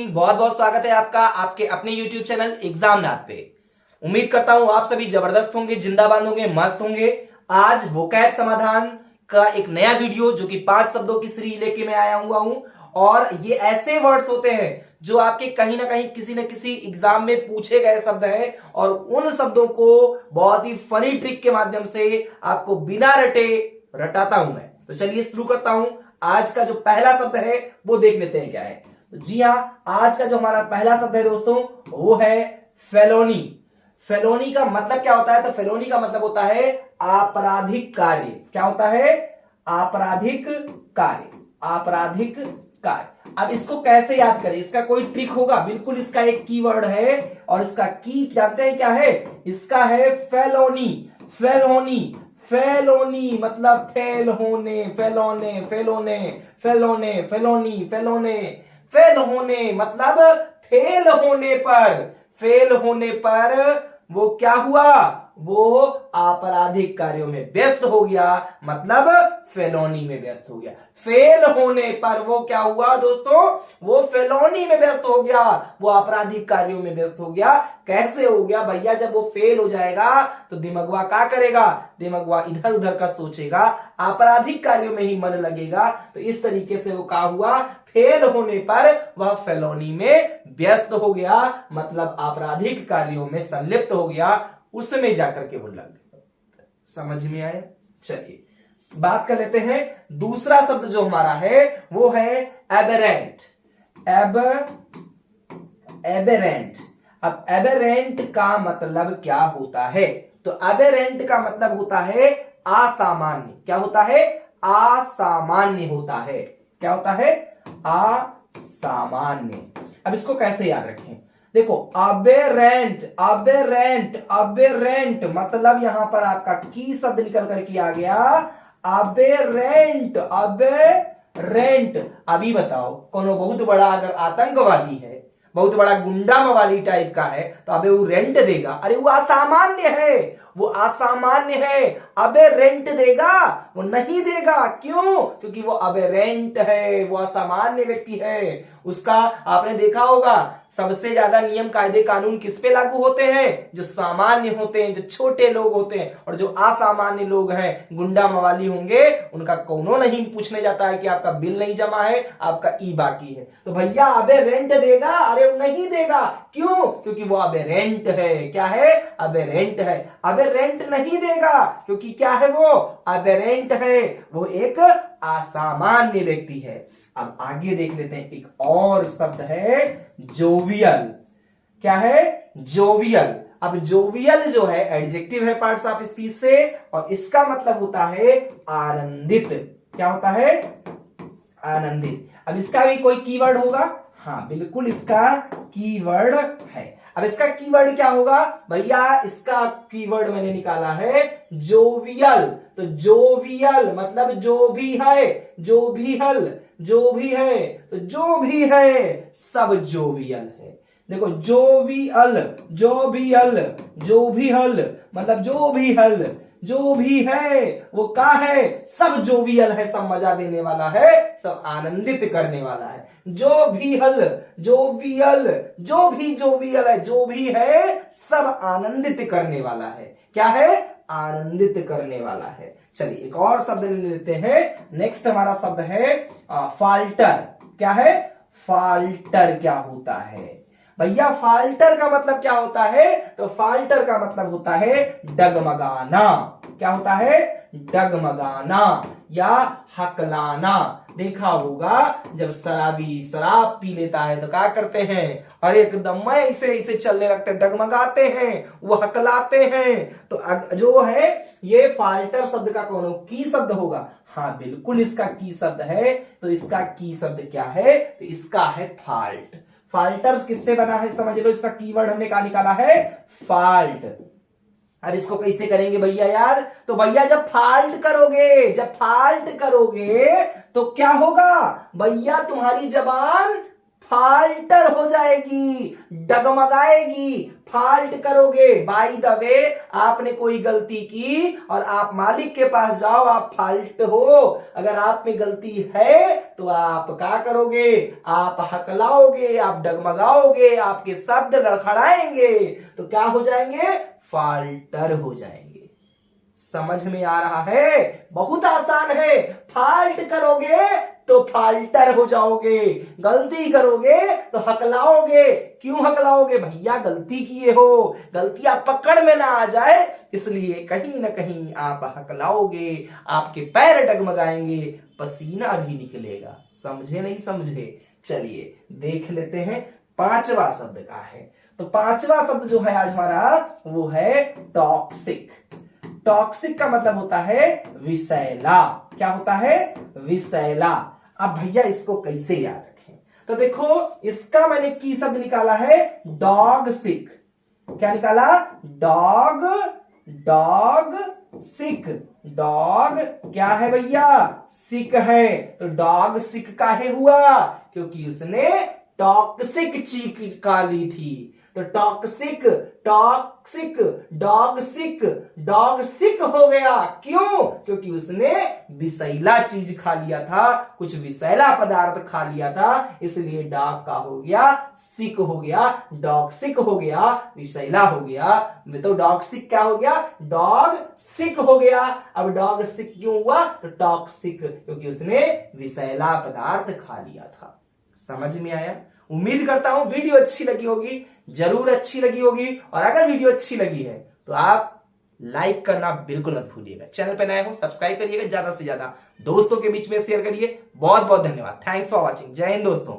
बहुत बहुत स्वागत है आपका आपके अपने YouTube चैनल एग्जाम नाथ पे। उम्मीद करता हूं आप सभी जबरदस्त होंगे, जिंदाबाद होंगे, मस्त होंगे। आज वोकैब समाधान का एक नया वीडियो जो कि 5 शब्दों की सीरीज लेके मैं आया हुआ हूं। और ये ऐसे वर्ड्स होते हैं जो आपके कहीं ना कहीं किसी न किसी एग्जाम में पूछे गए शब्द हैं और उन शब्दों को बहुत ही फनी ट्रिक के माध्यम से आपको बिना रटे रटाता हूं मैं। तो चलिए शुरू करता हूं। आज का जो पहला शब्द है वो देख लेते हैं क्या है। जी हाँ, आज का जो हमारा पहला शब्द है दोस्तों वो है फेलोनी। फेलोनी का मतलब क्या होता है? तो फेलोनी का मतलब होता है आपराधिक कार्य। क्या होता है? आपराधिक कार्य। आपराधिक कार्य। अब इसको कैसे याद करें? इसका कोई ट्रिक होगा? बिल्कुल, इसका एक कीवर्ड है और इसका की जानते हैं क्या है? इसका है फेलोनी। फेलोनी फेलोनी मतलब फेल होने, फेलोने, फेलोने, फेलोने, फेलोनी, फेलोने, फेल होने मतलब फेल होने पर। फेल होने पर वो क्या हुआ? वो आपराधिक कार्यों में व्यस्त हो गया, मतलब फेलोनी में व्यस्त हो गया। फेल होने पर वो क्या हुआ दोस्तों? वो फेलोनी में व्यस्त हो गया, वो आपराधिक कार्यों में व्यस्त हो गया। कैसे हो गया भैया? जब वो फेल हो जाएगा तो दिमागवा क्या करेगा? दिमागवा इधर उधर का सोचेगा, आपराधिक कार्यों में ही मन लगेगा। तो इस तरीके से वो क्या हुआ? फेल होने पर वह फेलोनी में व्यस्त हो गया, मतलब आपराधिक कार्यों में संलिप्त हो गया, उसमें जाकर के वो लग गया। समझ में आया? चलिए बात कर लेते हैं। दूसरा शब्द जो हमारा है वो है एबेरेंट। एबेरेंट। अब एबेरेंट का मतलब क्या होता है? तो एबेरेंट का मतलब होता है असामान्य। क्या होता है? असामान्य होता है। क्या होता है? असामान्य। अब इसको कैसे याद रखें? देखो, अबेरेंट, अबेरेंट, अबेरेंट मतलब यहां पर आपका की शब्द निकल करके आ गया अबेरेंट। अबेरेंट। अभी बताओ, कोनो बहुत बड़ा अगर आतंकवादी है, बहुत बड़ा गुंडा मवाली टाइप का है, तो अबे वो रेंट देगा? अरे वो असामान्य है, वो असामान्य है। अबे रेंट देगा? वो नहीं देगा। क्यों? क्योंकि वो अबेरेंट है, वो असामान्य व्यक्ति है। उसका आपने देखा होगा सबसे ज्यादा नियम कायदे कानून किस पे लागू होते हैं? जो सामान्य होते हैं, जो छोटे लोग होते हैं। और जो असामान्य लोग हैं, गुंडा मवाली होंगे, उनका कोनो नहीं पूछने जाता है कि आपका बिल नहीं जमा है, आपका ई बाकी है। तो भैया अबे रेंट देगा? अरे नहीं देगा। क्यों? क्योंकि वो अबे रेंट है। क्या है? अबे रेंट है। अबे रेंट नहीं देगा क्योंकि क्या है? वो अबे रेंट है, वो एक असामान्य व्यक्ति है। अब आगे देख लेते हैं। एक और शब्द है जोवियल। क्या है? जोवियल। अब जोवियल जो है एडजेक्टिव है पार्ट्स ऑफ स्पीच से, और इसका मतलब होता है आनंदित। क्या होता है? आनंदित। अब इसका भी कोई कीवर्ड होगा? हाँ बिल्कुल, इसका कीवर्ड है। अब इसका कीवर्ड क्या होगा भैया? इसका कीवर्ड मैंने निकाला है जोवियल। तो जोवियल मतलब जो भी है, जो भी हल, जो भी है, तो जो भी है सब जोवियल है। देखो, जोवियल, जो भी हल, जो भी हल मतलब जो भी हल, जो भी है वो क्या है? सब जोवियल है, सब मजा देने वाला है, सब आनंदित करने वाला है। जो भी हल, जोवियल, जो भी जोवियल है, जो भी है सब आनंदित करने वाला है। क्या है? आनंदित करने वाला है। चलिए एक और शब्द ले लेते हैं। नेक्स्ट हमारा शब्द है फाल्टर। क्या है? फाल्टर क्या होता है भैया? फाल्टर का मतलब क्या होता है? तो फाल्टर का मतलब होता है डगमगाना। क्या होता है? डगमगाना या हकलाना। देखा होगा जब शराबी शराब पी लेता है तो क्या करते हैं? अरे एकदम मैं इसे चलने लगते हैं, डगमगाते हैं, वो हकलाते हैं। तो जो है ये फाल्टर शब्द का कौन की शब्द होगा? हाँ बिल्कुल, इसका की शब्द है। तो इसका की शब्द क्या है? तो इसका है फाल्ट। फाल्टर्स किससे बना है समझ लो। इसका कीवर्ड हमने कहा निकाला है फाल्ट। अब इसको कैसे करेंगे भैया यार? तो भैया जब फाल्ट करोगे, जब फाल्ट करोगे तो क्या होगा भैया? तुम्हारी जबान फाल्टर हो जाएगी, डगमगाएगी, फाल्ट करोगे। बाय द वे आपने कोई गलती की और आप मालिक के पास जाओ, आप फाल्ट हो, अगर आप में गलती है तो आप क्या करोगे, आप हकलाओगे, आप डगमगाओगे, आपके शब्द लड़खड़ाएंगे, तो क्या हो जाएंगे, फाल्टर हो जाएंगे। समझ में आ रहा है? बहुत आसान है। फाल्ट करोगे तो फाल्टर हो जाओगे, गलती करोगे तो हकलाओगे। क्यों हकलाओगे? भैया गलती किए हो, गलती आप पकड़ में ना आ जाए, इसलिए कहीं ना कहीं आप हकलाओगे, आपके पैर डगमगाएंगे, पसीना भी निकलेगा। समझे नहीं समझे? चलिए देख लेते हैं पांचवा शब्द का है। तो पांचवा शब्द जो है आज हमारा वो है टॉक्सिक। टॉक्सिक का मतलब होता है विषैला। क्या होता है? विषैला। अब भैया इसको कैसे याद रखें? तो देखो इसका मैंने की शब्द निकाला है डॉग सिक। क्या निकाला? डॉग, डॉग सिक। डॉग क्या है भैया? सिक है। तो डॉग सिक काहे हुआ? क्योंकि उसने टॉक्सिक चीख का ली थी। तो टॉक्सिक, टॉक्सिक, डॉग सिक, डॉग सिक हो गया। क्यों? क्योंकि उसने विषैला चीज खा लिया था, कुछ विषैला पदार्थ खा लिया था, इसलिए डॉग का हो गया, सिक हो गया, डॉग सिक हो गया, विषैला हो गया। तो डॉग सिक क्या हो गया? डॉग सिक हो गया। अब डॉग सिक क्यों हुआ? तो टॉक्सिक, क्योंकि उसने विषैला पदार्थ खा लिया था। समझ में आया? उम्मीद करता हूं वीडियो अच्छी लगी होगी, जरूर अच्छी लगी होगी। और अगर वीडियो अच्छी लगी है तो आप लाइक करना बिल्कुल मत भूलिएगा। चैनल पे नए हो सब्सक्राइब करिएगा, ज्यादा से ज्यादा दोस्तों के बीच में शेयर करिए। बहुत बहुत धन्यवाद। Thanks for watching. जय हिंद दोस्तों।